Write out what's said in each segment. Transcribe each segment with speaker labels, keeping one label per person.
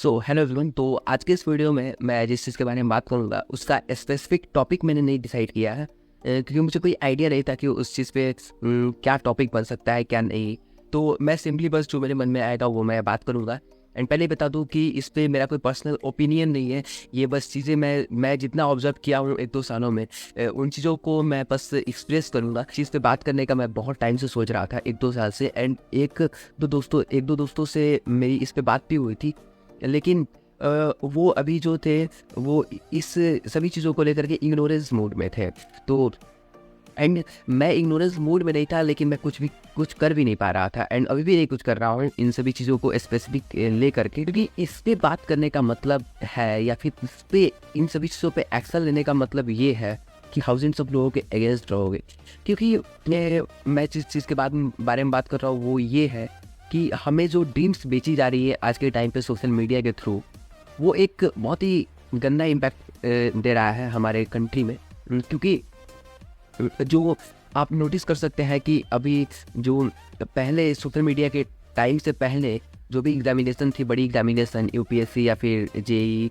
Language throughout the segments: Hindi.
Speaker 1: Hello everyone. तो आज के इस वीडियो में मैं जिस चीज़ के बारे में बात करूँगा उसका स्पेसिफिक टॉपिक मैंने नहीं डिसाइड किया है, क्योंकि मुझे कोई आइडिया नहीं था कि उस चीज़ पे क्या टॉपिक बन सकता है क्या नहीं। तो मैं सिंपली बस जो मेरे मन में आएगा वो मैं बात करूँगा। एंड पहले बता दूँ कि इस पे मेरा कोई पर्सनल ओपिनियन नहीं है। ये बस चीज़ें मैं जितना ऑब्जर्व किया हूँ 1-2 सालों में, उन चीज़ों को मैं बस एक्सप्रेस करूँगा। चीज़ पे बात करने का मैं बहुत टाइम से सोच रहा था, 1-2 साल से। एंड एक दो दोस्तों से मेरी इस पे बात भी हुई थी, लेकिन वो अभी जो थे वो इस सभी चीज़ों को लेकर के इग्नोरेंस मोड में थे। तो एंड मैं इग्नोरेंस मोड में नहीं था, लेकिन मैं कुछ कर भी नहीं पा रहा था। एंड अभी भी नहीं कुछ कर रहा हूँ इन सभी चीज़ों को स्पेसिफिक ले करके, क्योंकि इस पे बात करने का मतलब है या फिर इस पे इन सभी चीज़ों पे एक्शन लेने का मतलब ये है कि थाउजेंड्स ऑफ लोगों के अगेंस्ट रहोगे। क्योंकि मैं जिस चीज़ के बारे में बात कर रहा हूँ वो ये है कि हमें जो ड्रीम्स बेची जा रही है आज के टाइम पे सोशल मीडिया के थ्रू, वो एक बहुत ही गंदा इम्पैक्ट दे रहा है हमारे कंट्री में। क्योंकि जो आप नोटिस कर सकते हैं कि अभी जो पहले सोशल मीडिया के टाइम से पहले जो भी एग्जामिनेशन थी, बड़ी एग्जामिनेशन यूपीएससी या फिर जेई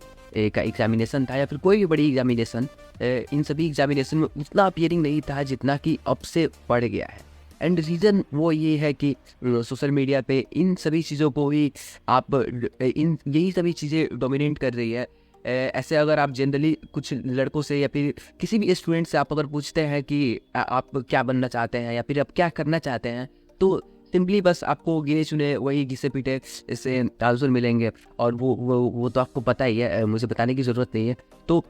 Speaker 1: का एग्जामिनेशन था या फिर कोई भी बड़ी एग्जामिनेशन, इन सभी एग्जामिनेशन में उतना अपीयरिंग नहीं था जितना कि अब से बढ़ गया है। एंड रीज़न वो ये है कि सोशल मीडिया पे इन सभी चीज़ों को ही आप इन यही सभी चीज़ें डोमिनेट कर रही है। ऐसे अगर आप जनरली कुछ लड़कों से या फिर किसी भी स्टूडेंट से आप अगर पूछते हैं कि आप क्या बनना चाहते हैं या फिर आप क्या करना चाहते हैं, तो सिंपली बस आपको गिने चुने वही घिसे पीटे इससे आंसर मिलेंगे। और वो तो आपको पता ही है, मुझे बताने की ज़रूरत नहीं है। तो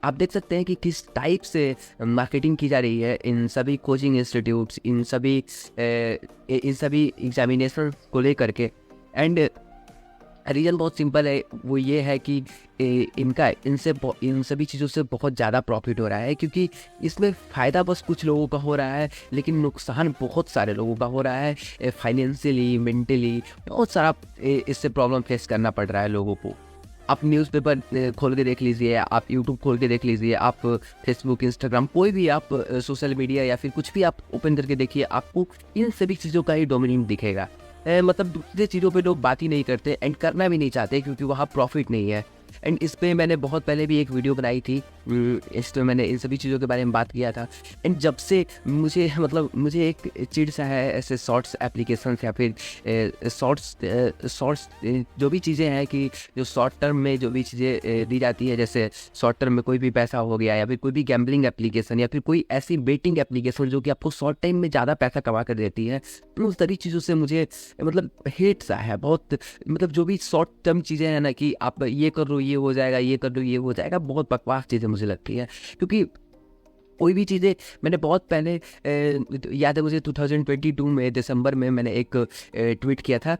Speaker 1: आप देख सकते हैं कि किस टाइप से मार्केटिंग की जा रही है इन सभी कोचिंग इंस्टीट्यूट्स, इन सभी एग्जामिनेशन को लेकर के। एंड रीज़न बहुत सिंपल है, वो ये है कि इन सभी चीज़ों से बहुत ज़्यादा प्रॉफिट हो रहा है। क्योंकि इसमें फ़ायदा बस कुछ लोगों का हो रहा है, लेकिन नुकसान बहुत सारे लोगों का हो रहा है। फाइनेंशियली, मेंटली बहुत सारा इससे प्रॉब्लम फेस करना पड़ रहा है लोगों को। आप न्यूज़पेपर खोल के देख लीजिए, आप यूट्यूब खोल के देख लीजिए, आप फेसबुक, इंस्टाग्राम, कोई भी आप सोशल मीडिया या फिर कुछ भी आप ओपन करके देखिए, आपको इन सभी चीज़ों का ही डोमिनेंट दिखेगा। मतलब दूसरी चीज़ों पे लोग बात ही नहीं करते एंड करना भी नहीं चाहते, क्योंकि वहाँ प्रॉफिट नहीं है। एंड इस पे मैंने बहुत पहले भी एक वीडियो बनाई थी, इस पे मैंने इन सभी चीज़ों के बारे में बात किया था। एंड जब से मुझे एक चिढ़ सा है ऐसे शॉर्ट्स एप्लीकेशंस या फिर शॉर्ट्स जो भी चीज़ें हैं कि जो शॉर्ट टर्म में जो भी चीज़ें दी जाती है, जैसे शॉर्ट टर्म में कोई भी पैसा हो गया या फिर कोई भी गैम्बलिंग एप्लीकेशन या फिर कोई ऐसी बेटिंग एप्लीकेशन जो कि आपको शॉर्ट टाइम में ज़्यादा पैसा कमा कर देती है, तो उस सारी चीज़ों से मुझे मतलब हेट सा है बहुत। मतलब जो भी शॉर्ट टर्म चीज़ें हैं ना कि आप ये कर लो ये हो जाएगा, ये कर लो ये हो जाएगा, बहुत बकवास चीज़ें मुझे लगती है। क्योंकि कोई भी चीज़ें मैंने बहुत पहले याद है मुझे 2022 में दिसंबर में मैंने एक ट्वीट किया था।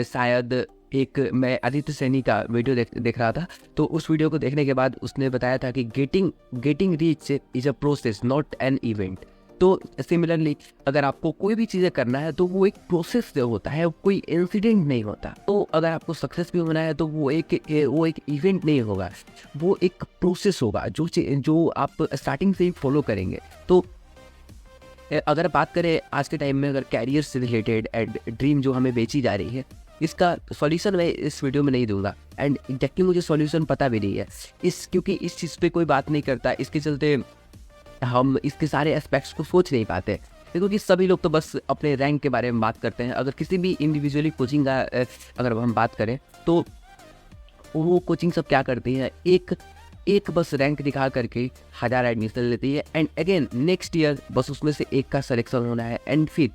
Speaker 1: शायद एक मैं आदित्य सैनी का वीडियो देख रहा था। तो उस वीडियो को देखने के बाद उसने बताया था कि getting reach is a process not an event. तो सिमिलरली अगर आपको कोई भी चीज़ें करना है तो वो एक प्रोसेस से होता है, कोई इंसिडेंट नहीं होता। तो अगर आपको सक्सेस भी होना है तो वो एक इवेंट नहीं होगा, वो एक प्रोसेस होगा जो आप स्टार्टिंग से ही फॉलो करेंगे। तो अगर बात करें आज के टाइम में, अगर कैरियर से रिलेटेड एंड ड्रीम जो हमें बेची जा रही है, इसका सॉल्यूशन मैं इस वीडियो में नहीं दूंगा। एंड एग्जैक्टली मुझे सॉल्यूशन पता भी नहीं है क्योंकि इस चीज़ पे कोई बात नहीं करता। इसके चलते हम इसके सारे एस्पेक्ट्स को सोच नहीं पाते, क्योंकि सभी लोग तो बस अपने रैंक के बारे में बात करते हैं। अगर किसी भी इंडिविजुअली कोचिंग का अगर हम बात करें तो वो कोचिंग सब क्या करती है, एक बस रैंक दिखा करके 1000 एडमिशन लेती है। एंड अगेन नेक्स्ट ईयर बस उसमें से एक का सिलेक्शन होना है। एंड फिर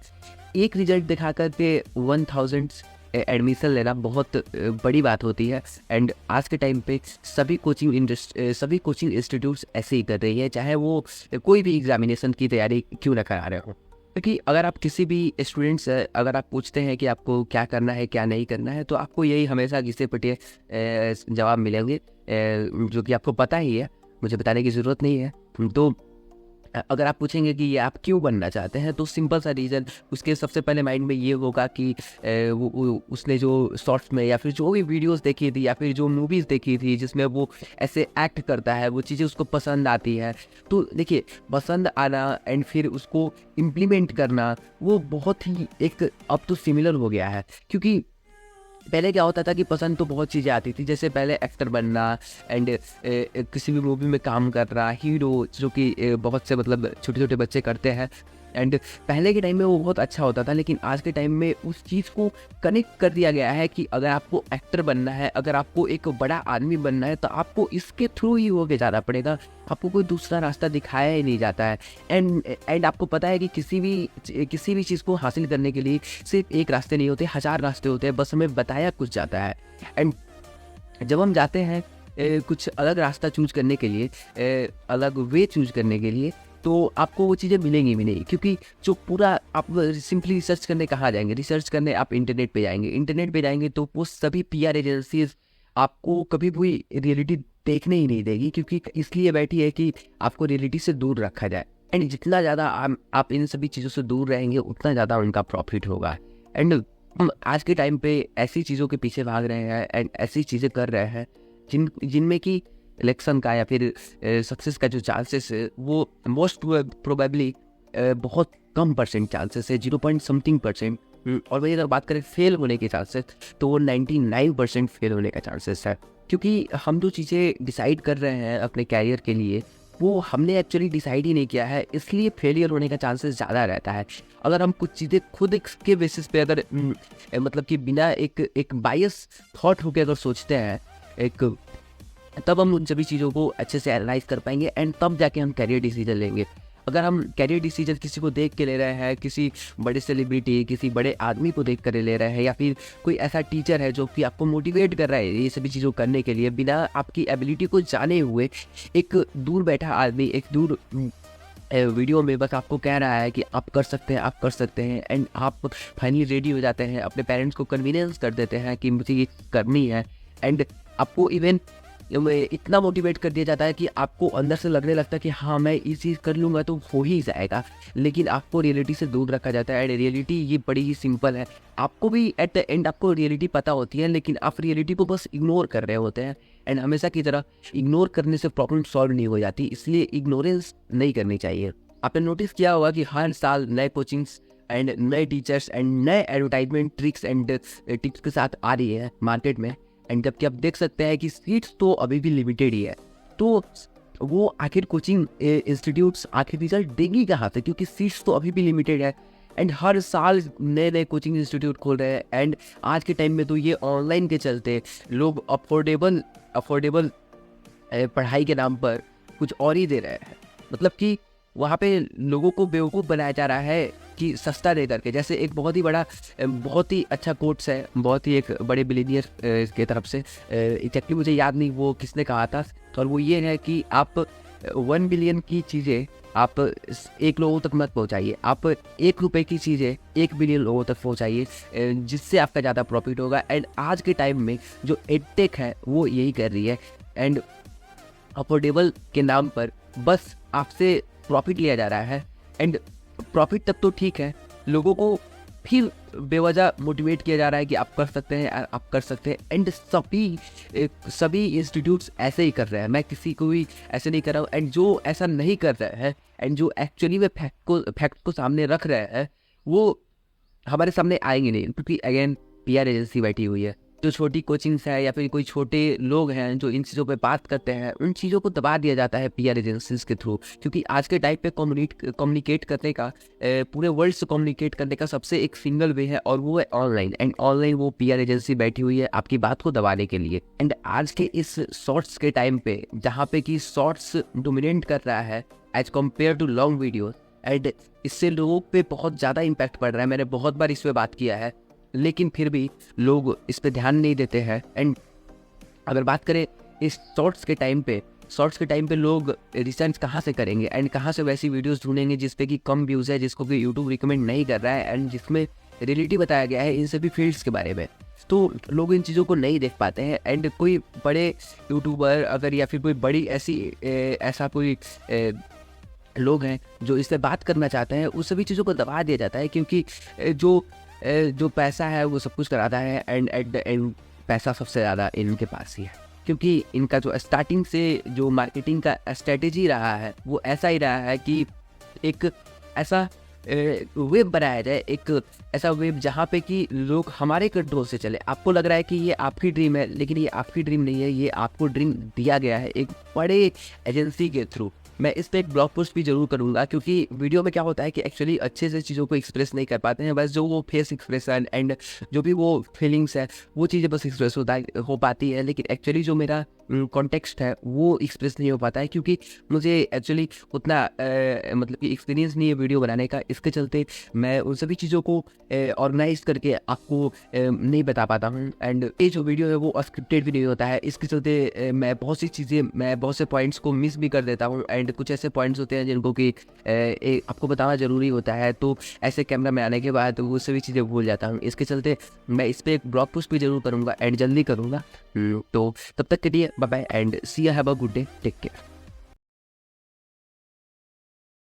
Speaker 1: एक रिजल्ट दिखा करके 1000 एडमिशन लेना बहुत बड़ी बात होती है। एंड आज के टाइम पे सभी कोचिंग इंस्टीट्यूट्स ऐसे ही कर रही है, चाहे वो कोई भी एग्जामिनेशन की तैयारी क्यों ना करा रहे हो। क्योंकि अगर आप किसी भी स्टूडेंट से अगर आप पूछते हैं कि आपको क्या करना है क्या नहीं करना है, तो आपको यही हमेशा घिसे पिटे जवाब मिलेंगे, जो कि आपको पता ही है, मुझे बताने की ज़रूरत नहीं है। तो अगर आप पूछेंगे कि ये आप क्यों बनना चाहते हैं, तो सिंपल सा रीज़न उसके सबसे पहले माइंड में ये होगा कि उसने जो शॉर्ट्स में या फिर जो भी वीडियोस देखी थी या फिर जो मूवीज़ देखी थी जिसमें वो ऐसे एक्ट करता है, वो चीज़ें उसको पसंद आती है। तो देखिए, पसंद आना एंड फिर उसको इम्प्लीमेंट करना वो बहुत ही एक अब तो सिमिलर हो गया है। क्योंकि पहले क्या होता था कि पसंद तो बहुत चीज़ें आती थी, जैसे पहले एक्टर बनना एंड किसी भी मूवी में काम करना, हीरो जो कि बहुत से मतलब छोटे छोटे बच्चे करते हैं। एंड पहले के टाइम में वो बहुत अच्छा होता था, लेकिन आज के टाइम में उस चीज़ को कनेक्ट कर दिया गया है कि अगर आपको एक्टर बनना है, अगर आपको एक बड़ा आदमी बनना है, तो आपको इसके थ्रू ही होके जाना पड़ेगा, आपको कोई दूसरा रास्ता दिखाया ही नहीं जाता है। एंड आपको पता है कि किसी भी चीज़ को हासिल करने के लिए सिर्फ एक रास्ते नहीं होते, 1000 रास्ते होते हैं, बस हमें बताया कुछ जाता है। एंड जब हम जाते हैं कुछ अलग रास्ता चूज करने के लिए, अलग वे चूज करने के लिए, तो आपको वो चीज़ें मिलेंगी भी नहीं, क्योंकि जो पूरा आप सिंपली रिसर्च करने कहाँ जाएंगे, रिसर्च करने आप इंटरनेट पे जाएंगे तो वो सभी पीआर एजेंसीज आपको कभी भी रियलिटी देखने ही नहीं देगी, क्योंकि इसलिए बैठी है कि आपको रियलिटी से दूर रखा जाए। एंड जितना ज़्यादा आप इन सभी चीज़ों से दूर रहेंगे, उतना ज़्यादा उनका प्रॉफिट होगा। एंड हम आज के टाइम पे ऐसी चीज़ों के पीछे भाग रहे हैं एंड ऐसी चीज़ें कर रहे हैं जिनमें कि इलेक्शन का या फिर सक्सेस का जो चांसेस है वो मोस्ट प्रोबेबली बहुत कम परसेंट चांसेस है, 0 पॉइंट समथिंग परसेंट। और वही अगर बात करें फेल होने के चांसेस, तो वो 99% फेल होने का चांसेस है, क्योंकि हम जो चीज़ें डिसाइड कर रहे हैं अपने कैरियर के लिए, वो हमने एक्चुअली डिसाइड ही नहीं किया है, इसलिए फेलियर होने का चांसेस ज़्यादा रहता है। अगर हम कुछ चीज़ें खुद के बेसिस पे अगर मतलब कि बिना एक बायस थॉट होकर अगर सोचते हैं, तब हम उन सभी चीज़ों को अच्छे से एनालाइज कर पाएंगे एंड तब जाके हम कैरियर डिसीजन लेंगे। अगर हम कैरियर डिसीजन किसी को देख के ले रहे हैं, किसी बड़े सेलिब्रिटी, किसी बड़े आदमी को देख कर ले रहे हैं, या फिर कोई ऐसा टीचर है जो कि आपको मोटिवेट कर रहा है ये सभी चीज़ों करने के लिए, बिना आपकी एबिलिटी को जाने हुए एक दूर बैठा आदमी एक दूर वीडियो में बस आपको कह रहा है कि आप कर सकते हैं एंड आप फाइनली रेडी हो जाते हैं, अपने पेरेंट्स को कन्वीनियंस कर देते हैं कि मुझे ये करनी है। एंड आपको इवन इतना मोटिवेट कर दिया जाता है कि आपको अंदर से लगने लगता है कि हाँ मैं ये चीज़ कर लूँगा तो हो ही जाएगा, लेकिन आपको रियलिटी से दूर रखा जाता है। एंड रियलिटी ये बड़ी ही सिंपल है, आपको भी एट द एंड आपको रियलिटी पता होती है, लेकिन आप रियलिटी को बस इग्नोर कर रहे होते हैं। एंड हमेशा की तरह इग्नोर करने से प्रॉब्लम सॉल्व नहीं हो जाती, इसलिए इग्नोरेंस नहीं करनी चाहिए। आपने नोटिस किया होगा कि हर साल नए कोचिंग्स एंड नए टीचर्स एंड नए एडवर्टाइजमेंट ट्रिक्स एंड टिप्स के साथ आ रही है मार्केट में। एंड जबकि आप देख सकते हैं कि सीट्स तो अभी भी लिमिटेड ही है, तो वो आखिर कोचिंग इंस्टीट्यूट्स आखिर रिजल्ट देंगी कहाँ से, क्योंकि सीट्स तो अभी भी लिमिटेड है। एंड हर साल नए नए कोचिंग इंस्टीट्यूट खोल रहे हैं। एंड आज के टाइम में तो ये ऑनलाइन के चलते लोग अफोर्डेबल पढ़ाई के नाम पर कुछ और ही दे रहे हैं, मतलब कि वहाँ पे लोगों को बेवकूफ़ बनाया जा रहा है कि सस्ता दे करके। जैसे एक बहुत ही अच्छा कोट्स है, बहुत ही एक बड़े बिलीनियर की तरफ से, एग्जैक्टली मुझे याद नहीं वो किसने कहा था, और वो ये है कि आप 1 बिलियन की चीज़ें आप 1 लोगों तक मत पहुँचाइए, आप 1 रुपये की चीज़ें 1 बिलियन लोगों तक पहुँचाइए, जिससे आपका ज़्यादा प्रॉफिट होगा। एंड आज के टाइम में जो एडटेक है वो यही कर रही है। एंड अफोर्डेबल के नाम पर बस आपसे प्रॉफिट लिया जा रहा है। एंड प्रॉफिट तक तो ठीक है, लोगों को फिर बेवजह मोटिवेट किया जा रहा है कि आप कर सकते हैं। एंड सभी इंस्टीट्यूट्स ऐसे ही कर रहे हैं, मैं किसी को भी ऐसे नहीं कर रहा हूँ। एंड जो ऐसा नहीं कर रहे हैं एंड जो एक्चुअली में फैक्ट को सामने रख रहे हैं, वो हमारे सामने आएंगे नहीं, क्योंकि अगेन पीआर एजेंसी बैठी हुई है। जो छोटी कोचिंग्स है या फिर कोई छोटे लोग हैं जो इन चीज़ों पे बात करते हैं, उन चीज़ों को दबा दिया जाता है पीआर एजेंसीज के थ्रू, क्योंकि आज के टाइम पे कम्युनिकेट करने का, पूरे वर्ल्ड से कम्युनिकेट करने का सबसे एक सिंगल वे है, और वो है ऑनलाइन। एंड ऑनलाइन वो पीआर एजेंसी बैठी हुई है आपकी बात को दबाने के लिए। एंड आज के इस शॉर्ट्स के टाइम पे, जहाँ पे कि शॉर्ट्स डोमिनेट कर रहा है as compare to long videos, and इससे लोगों पे बहुत ज़्यादा इम्पैक्ट पड़ रहा है। मैंने बहुत बार इस पर बात किया है, लेकिन फिर भी लोग इस पे ध्यान नहीं देते हैं। एंड अगर बात करें इस शॉर्ट्स के टाइम पे लोग रिसर्च कहाँ से करेंगे एंड कहाँ से वैसी वीडियोस ढूंढेंगे जिस पे कि कम व्यूज़ है, जिसको कि यूट्यूब रिकमेंड नहीं कर रहा है, एंड जिसमें रियलिटी बताया गया है इन सभी फील्ड्स के बारे में। तो लोग इन चीज़ों को नहीं देख पाते हैं। एंड कोई बड़े यूट्यूबर अगर या फिर कोई बड़ी ऐसा कोई लोग हैं जो इस पर बात करना चाहते हैं, उस सभी चीज़ों को दबा दिया जाता है, क्योंकि जो पैसा है वो सब कुछ कराता है। एंड एट द एंड पैसा सबसे ज़्यादा इनके पास ही है, क्योंकि इनका जो स्टार्टिंग से जो मार्केटिंग का स्ट्रेटेजी रहा है वो ऐसा ही रहा है कि एक ऐसा वेब बनाया जाए, एक ऐसा वेब जहाँ पे कि लोग हमारे कंट्रोल से चले। आपको लग रहा है कि ये आपकी ड्रीम है, लेकिन ये आपकी ड्रीम नहीं है, ये आपको ड्रीम दिया गया है एक बड़े एजेंसी के थ्रू। मैं इस पे एक ब्लॉग पोस्ट भी ज़रूर करूँगा, क्योंकि वीडियो में क्या होता है कि एक्चुअली अच्छे से चीज़ों को एक्सप्रेस नहीं कर पाते हैं, बस जो वो फेस एक्सप्रेशन एंड जो भी वो फीलिंग्स है वो चीज़ें बस एक्सप्रेस हो पाती है, लेकिन एक्चुअली जो मेरा कॉन्टेक्स्ट है वो एक्सप्रेस नहीं हो पाता है, क्योंकि मुझे एक्चुअली उतना मतलब कि एक्सपीरियंस नहीं है वीडियो बनाने का। इसके चलते मैं उन सभी चीज़ों को ऑर्गेनाइज करके आपको नहीं बता पाता हूँ, एंड ये जो वीडियो है वो स्क्रिप्टेड भी नहीं होता है। इसके चलते मैं बहुत सी चीज़ें, मैं बहुत से पॉइंट्स को मिस भी कर देता हूँ, एंड कुछ ऐसे पॉइंट्स होते हैं जिनको कि आपको बताना ज़रूरी होता है, तो ऐसे कैमरा में आने के बाद वो सभी चीज़ें भूल जाता हूँ। इसके चलते मैं इस पर एक ब्लॉग पोस्ट भी ज़रूर करूँगा, एंड जल्दी करूँगा। तो तब तक के लिए bye bye and see you, have a good day, take care.